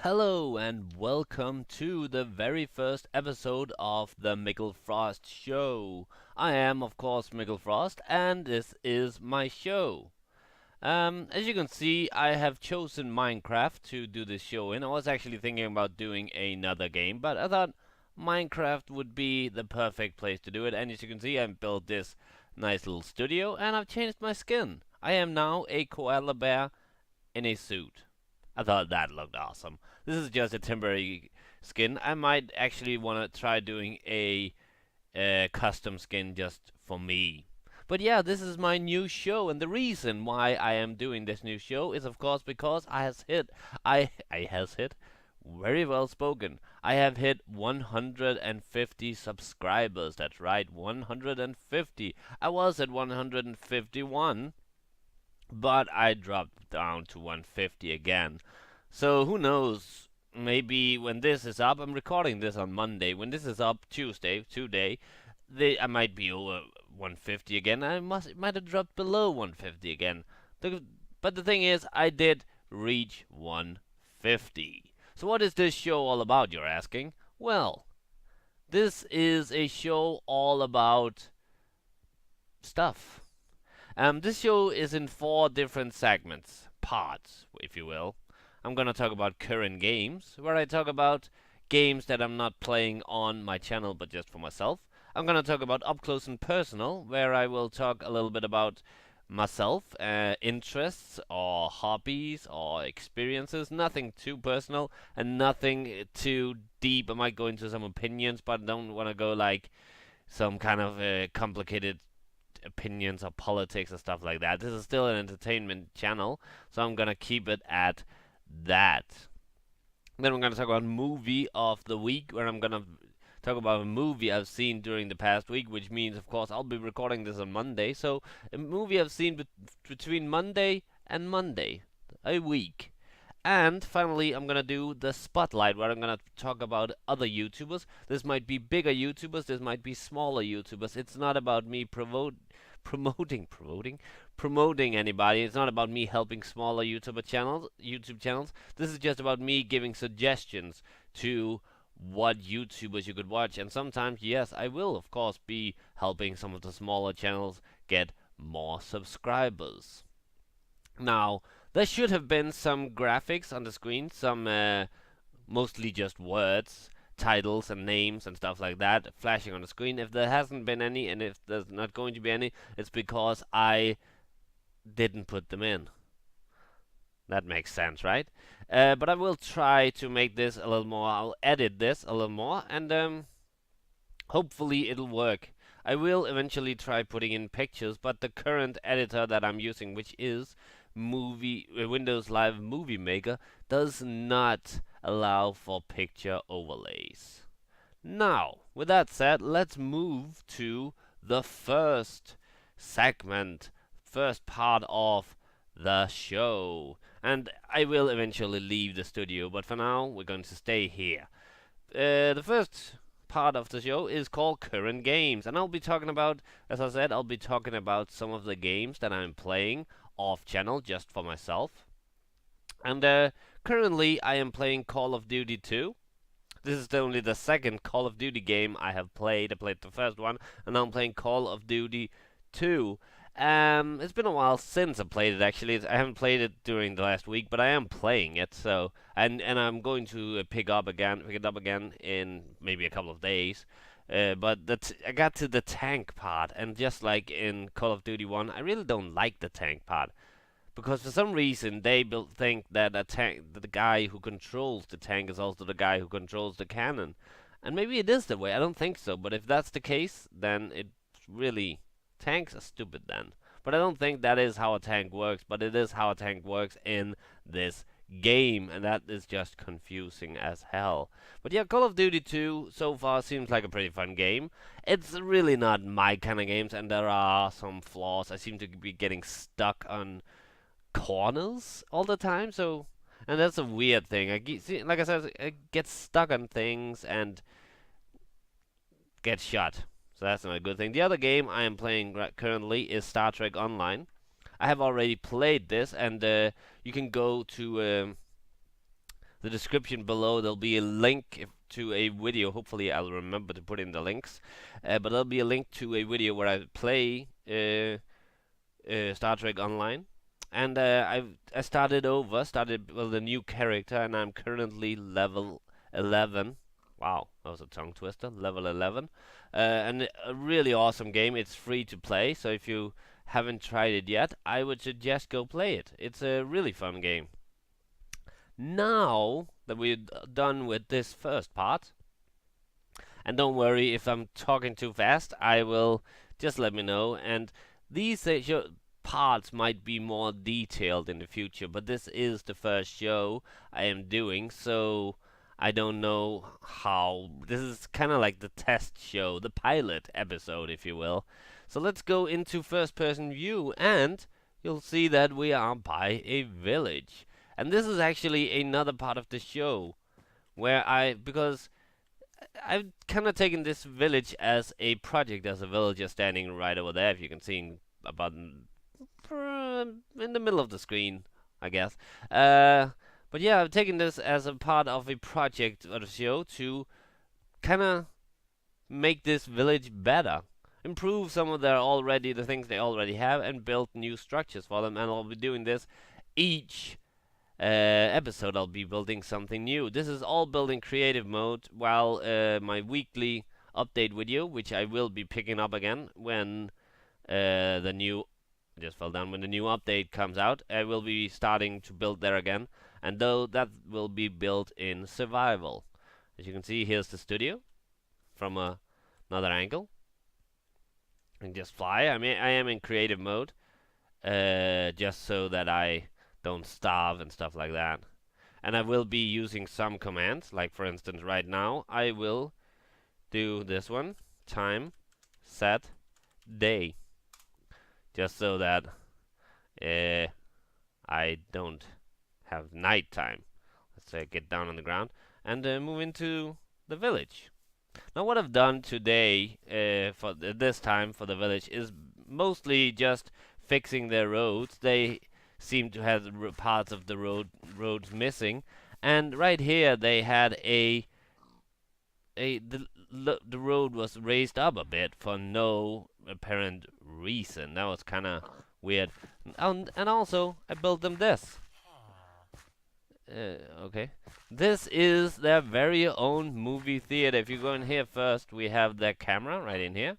Hello and welcome to the very first episode of the Mikkel Frost Show. I am, of course, Mikkel Frost, and this is my show. As you can see, I have chosen Minecraft to do this show in. I was actually thinking about doing another game, but I thought Minecraft would be the perfect place to do it. And as you can see, I've built this nice little studio, and I've changed my skin. I am now a koala bear in a suit. I thought that looked awesome. This is just a temporary skin. I might actually want to try doing a custom skin just for me. But yeah, this is my new show, and the reason why I am doing this new show is, of course, because I has hit very well spoken. I have hit 150 subscribers. That's right, 150. I was at 151, but I dropped down to 150 again. So who knows? Maybe when this is up, I'm recording this on Monday. When this is up Tuesday, today, I might be over 150 again. It might have dropped below 150 again. But the thing is, I did reach 150. So what is this show all about? You're asking. Well, this is a show all about stuff. This show is in four different segments, parts, if you will. I'm gonna talk about current games, where I talk about games that I'm not playing on my channel but just for myself. I'm gonna talk about up close and personal, where I will talk a little bit about myself, interests or hobbies or experiences. Nothing too personal and nothing too deep. I might go into some opinions, but I don't want to go like some kind of complicated opinions or politics or stuff like that. This is still an entertainment channel, so I'm gonna keep it at that. Then we're gonna talk about movie of the week, where I'm gonna talk about a movie I've seen during the past week, which means, of course, I'll be recording this on Monday. So a movie I've seen between Monday and Monday, a week. And finally, I'm gonna do the spotlight, where I'm gonna talk about other YouTubers. This might be bigger YouTubers, this might be smaller YouTubers. It's not about me promoting anybody. It's not about me helping smaller YouTube channels. This is just about me giving suggestions to what YouTubers you could watch. And sometimes, yes, I will, of course, be helping some of the smaller channels get more subscribers. Now, there should have been some graphics on the screen, some mostly just words, titles and names and stuff like that flashing on the screen. If there hasn't been any, and if there's not going to be any, it's because I didn't put them in. That makes sense, right? But I will try to make this a little more. I'll edit this a little more, and hopefully it'll work. I will eventually try putting in pictures, but the current editor that I'm using, which is Windows Live Movie Maker, does not allow for picture overlays. Now, with that said, let's move to the first segment, first part of the show. And I will eventually leave the studio, but for now, we're going to stay here. The first part of the show is called Current Games, and I'll be talking about, as I said, I'll be talking about some of the games that I'm playing off channel just for myself. And currently, I am playing Call of Duty 2. This is only the second Call of Duty game I have played. I played the first one, and now I'm playing Call of Duty 2. It's been a while since I played it. Actually, I haven't played it during the last week, but I am playing it. So, and I'm going to pick it up again in maybe a couple of days. But I got to the tank part, and just like in Call of Duty 1, I really don't like the tank part. Because for some reason they think that the guy who controls the tank is also the guy who controls the cannon. And maybe it is that way, I don't think so, but if that's the case, then it really, tanks are stupid then. But I don't think that is how a tank works, but it is how a tank works in this game, and that is just confusing as hell. But yeah, Call of Duty 2 so far seems like a pretty fun game. It's really not my kind of games, and there are some flaws. I seem to be getting stuck on corners all the time, so, and that's a weird thing. Like I said, I get stuck on things and get shot. So that's not a good thing. The other game I am playing currently is Star Trek Online. I have already played this, and you can go to the description below, there'll be a link to a video. Hopefully, I'll remember to put in the links. But there'll be a link to a video where I play Star Trek Online. And I started with a new character, and I'm currently level 11. Wow, that was a tongue twister. Level 11. And a really awesome game. It's free to play, so if you haven't tried it yet, I would suggest go play it. It's a really fun game. Now that we're done with this first part, and don't worry if I'm talking too fast, I will just let me know. And these parts might be more detailed in the future, but this is the first show I am doing, so I don't know how. This is kind of like the test show, the pilot episode, if you will. So let's go into first person view, and you'll see that we are by a village. And this is actually another part of the show where because I've kind of taken this village as a project. There's a villager standing right over there, if you can see about in the middle of the screen, I guess. But yeah, I've taken this as a part of a project of the show to kind of make this village better, improve some of the things they already have, and build new structures for them. And I'll be doing this each episode. I'll be building something new. This is all built in creative mode, while my weekly update video, which I will be picking up again when the new when the new update comes out, I will be starting to build there again, and though that will be built in survival. As you can see, here's the studio from another angle. And just fly. I mean, I am in creative mode, just so that I don't starve and stuff like that. And I will be using some commands, like for instance right now I will do this one, time set day, just so that I don't have nighttime. Let's get down on the ground and move into the village. Now what I've done today for this time for the village is mostly just fixing their roads. They seem to have parts of the roads missing, and right here they had the road was raised up a bit for no apparent reason. That was kind of weird. And also I built them this. Okay, this is their very own movie theater. If you go in here first, we have their camera right in here,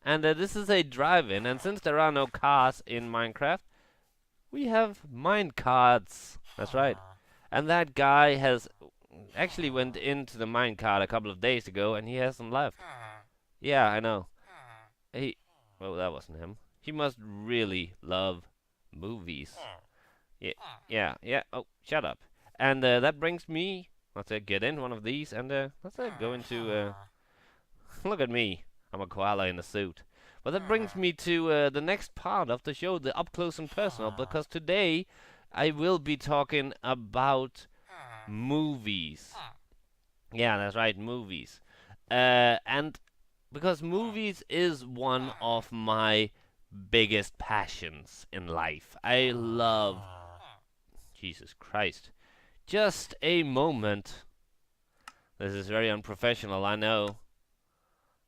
and this is a drive-in. And since there are no cars in Minecraft, we have mine carts. That's right. And that guy has actually went into the mine cart a couple of days ago, and he hasn't left. Yeah, I know. Well, that wasn't him. He must really love movies. Yeah. Oh, shut up. And that brings me. Let's get in one of these, and let's go into. Look at me. I'm a koala in a suit. But that brings me to the next part of the show, the up close and personal, because today I will be talking about movies. Yeah, that's right, movies. And because movies is one of my biggest passions in life. I love. Jesus Christ. Just a moment. This is very unprofessional, I know.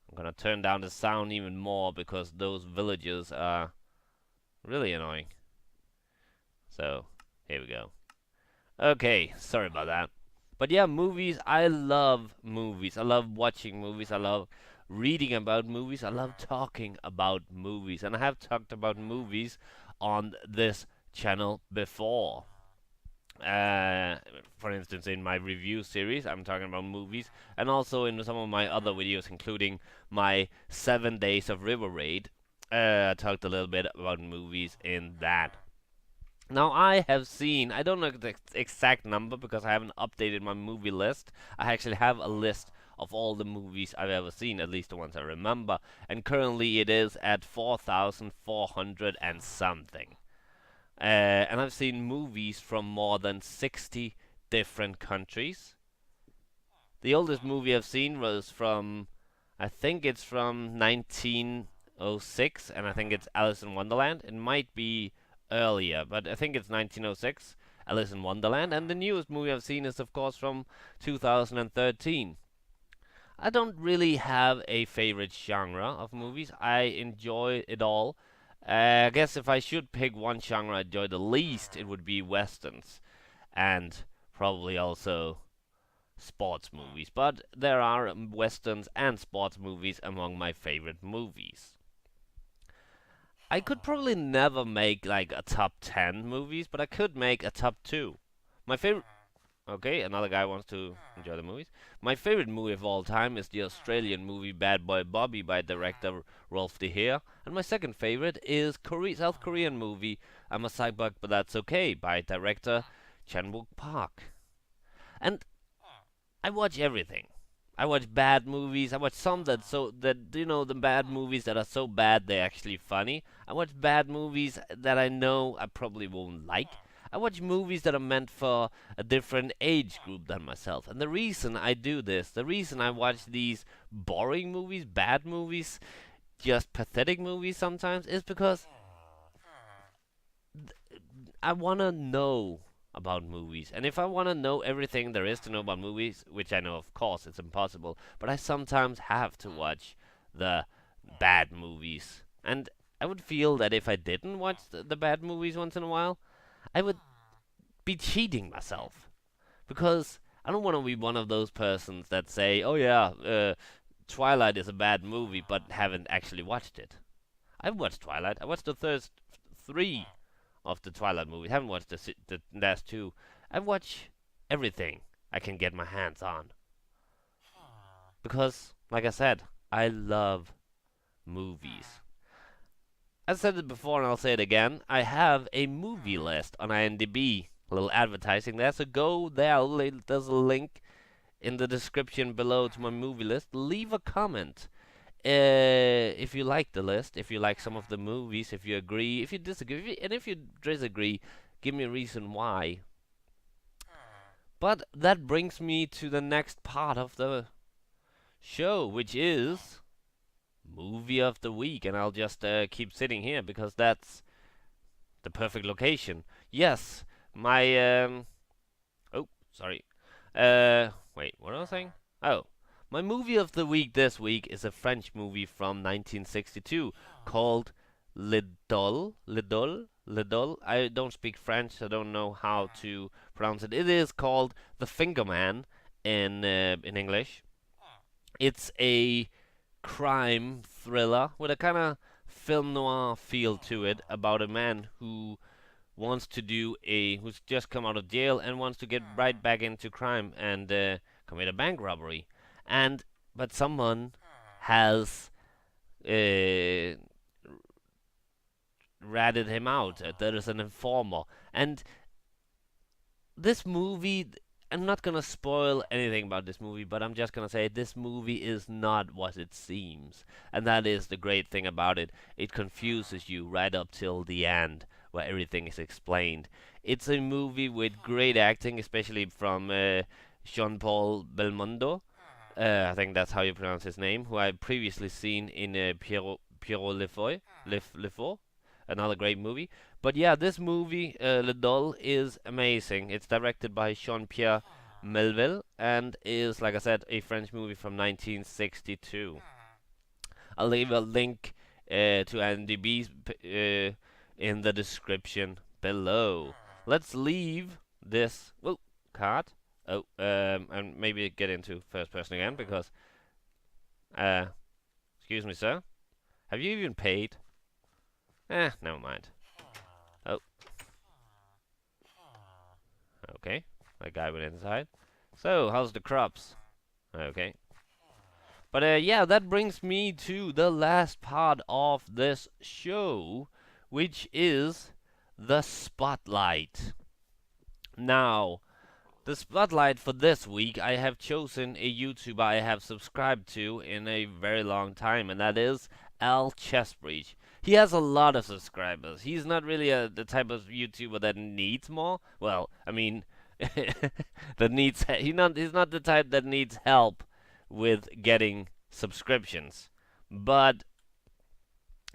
I'm gonna turn down the sound even more because those villagers are really annoying. So, here we go. Okay, sorry about that. But yeah, movies, I love movies. I love watching movies. I love reading about movies. I love talking about movies. And I have talked about movies on this channel before. For instance, in my review series, I'm talking about movies, and also in some of my other videos, including my 7 days of River Raid, I talked a little bit about movies in that. Now, I have seen, I don't know the exact number because I haven't updated my movie list. I actually have a list of all the movies I've ever seen, at least the ones I remember, and currently it is at 4,400 and something. And I've seen movies from more than 60 different countries. The oldest movie I've seen was from, I think it's from 1906, and I think it's Alice in Wonderland. It might be earlier, but I think it's 1906. Alice in Wonderland, and the newest movie I've seen is, of course, from 2013. I don't really have a favorite genre of movies. I enjoy it all. I guess if I should pick one genre I enjoy the least, it would be westerns, and probably also sports movies. But there are westerns and sports movies among my favorite movies. I could probably never make like a top 10 movies, but I could make a top 2. My favorite. Okay, another guy wants to enjoy the movies. My favorite movie of all time is the Australian movie Bad Boy Bobby by director Rolf de Heer. And my second favorite is South Korean movie I'm a Cyborg But That's Okay by director Chan-wook Park. And I watch everything. I watch bad movies. I watch some the bad movies that are so bad they're actually funny. I watch bad movies that I know I probably won't like. I watch movies that are meant for a different age group than myself. And the reason I do this, the reason I watch these boring movies, bad movies, just pathetic movies sometimes, is because I want to know about movies. And if I want to know everything there is to know about movies, which I know of course it's impossible, but I sometimes have to watch the bad movies. And I would feel that if I didn't watch the bad movies once in a while, I would be cheating myself. Because I don't want to be one of those persons that say, oh yeah, Twilight is a bad movie, but haven't actually watched it. I've watched Twilight. I watched the first 3 of the Twilight movie. I haven't watched the last 2. I watch everything I can get my hands on. Because, like I said, I love movies. I said it before and I'll say it again. I have a movie list on IMDb. A little advertising there. So go there. There's a link in the description below to my movie list. Leave a comment. If you like the list, if you like some of the movies, if you agree, if you disagree, and if you disagree, give me a reason why. But that brings me to the next part of the show, which is movie of the week, and I'll just keep sitting here because that's the perfect location. Yes, my oh, sorry. Wait, what was I saying? Oh. My movie of the week this week is a French movie from 1962 called Lidol. I don't speak French, I don't know how to pronounce it. It is called The Finger Man in English. It's a crime thriller with a kind of film noir feel to it about a man who who's just come out of jail and wants to get right back into crime and commit a bank robbery. But someone has ratted him out. There is an informer, and this movie. I'm not gonna spoil anything about this movie, but I'm just gonna say this movie is not what it seems, and that is the great thing about it. It confuses you right up till the end, where everything is explained. It's a movie with great acting, especially from Jean-Paul Belmondo. I think that's how you pronounce his name, who I've previously seen in Pierrot Lefort, another great movie. But yeah, this movie, Le Dol, is amazing. It's directed by Jean-Pierre Melville and is, like I said, a French movie from 1962. I'll leave a link to IMDb in the description below. Let's leave this card. And maybe get into first person again because, excuse me, sir. Have you even paid? Never mind. Oh. Okay. That guy went inside. So, how's the crops? Okay. But, yeah, that brings me to the last part of this show, which is the spotlight. Now, the spotlight for this week, I have chosen a YouTuber I have subscribed to in a very long time, and that is AlChestBreach. He has a lot of subscribers. He's not really the type of YouTuber that needs more. Well, I mean, he's not the type that needs help with getting subscriptions. But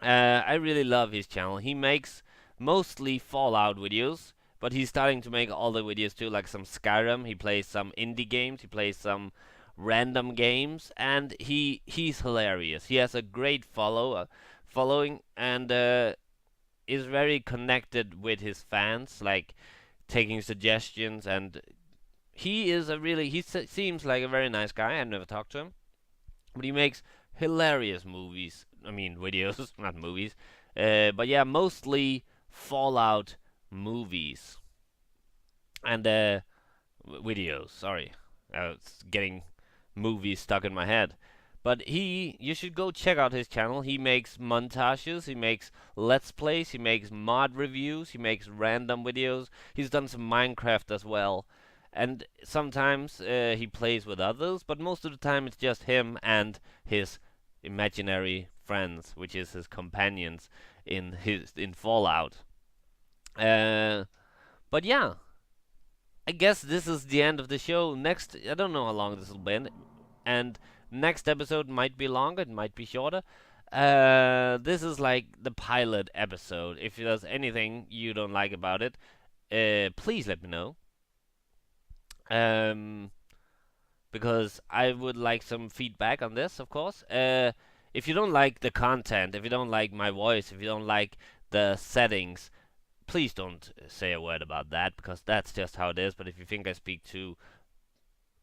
I really love his channel. He makes mostly Fallout videos, but he's starting to make all the videos too, like some Skyrim. He plays some indie games. He plays some random games, and he's hilarious. He has a great following, and is very connected with his fans, like taking suggestions. And seems like a very nice guy. I've never talked to him, but he makes hilarious movies. I mean, videos, not movies. But yeah, mostly Fallout movies and videos. Sorry, I was getting movies stuck in my head. But you should go check out his channel. He makes montages, he makes let's plays, he makes mod reviews, he makes random videos. He's done some Minecraft as well. And sometimes he plays with others, but most of the time it's just him and his imaginary friends, which is his companions in Fallout. But yeah, I guess this is the end of the show. Next, I don't know how long this will be, and next episode might be longer, it might be shorter. This is like the pilot episode. If there's anything you don't like about it, please let me know. Because I would like some feedback on this, of course. If you don't like the content, if you don't like my voice, if you don't like the settings, please don't say a word about that, because that's just how it is. But if you think I speak too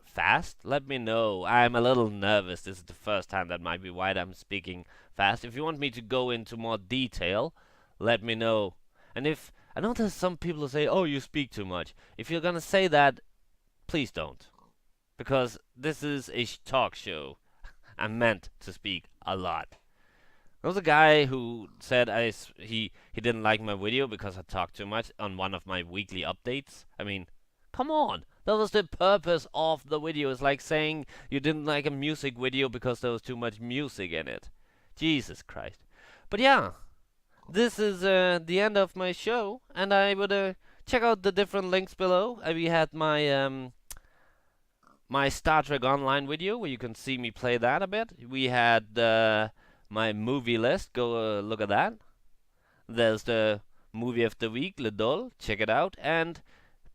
fast, let me know. I'm a little nervous. This is the first time that might be why I'm speaking fast. If you want me to go into more detail, let me know. And if I know there's some people who say, "Oh, you speak too much." If you're gonna say that, please don't, because this is a talk show. I'm meant to speak a lot. There was a guy who said he didn't like my video because I talked too much on one of my weekly updates. I mean, come on. That was the purpose of the video. It's like saying you didn't like a music video because there was too much music in it. Jesus Christ. But yeah, this is the end of my show, and I would check out the different links below. We had my Star Trek Online video where you can see me play that a bit. We had my movie list. Go look at that. There's the movie of the week, Le Dol. Check it out. And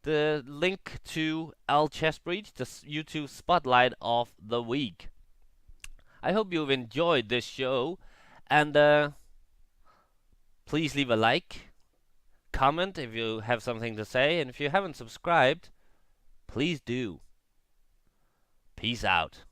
the link to AlChestBreach, the YouTube spotlight of the week. I hope you've enjoyed this show. And please leave a like. Comment if you have something to say. And if you haven't subscribed, please do. Peace out.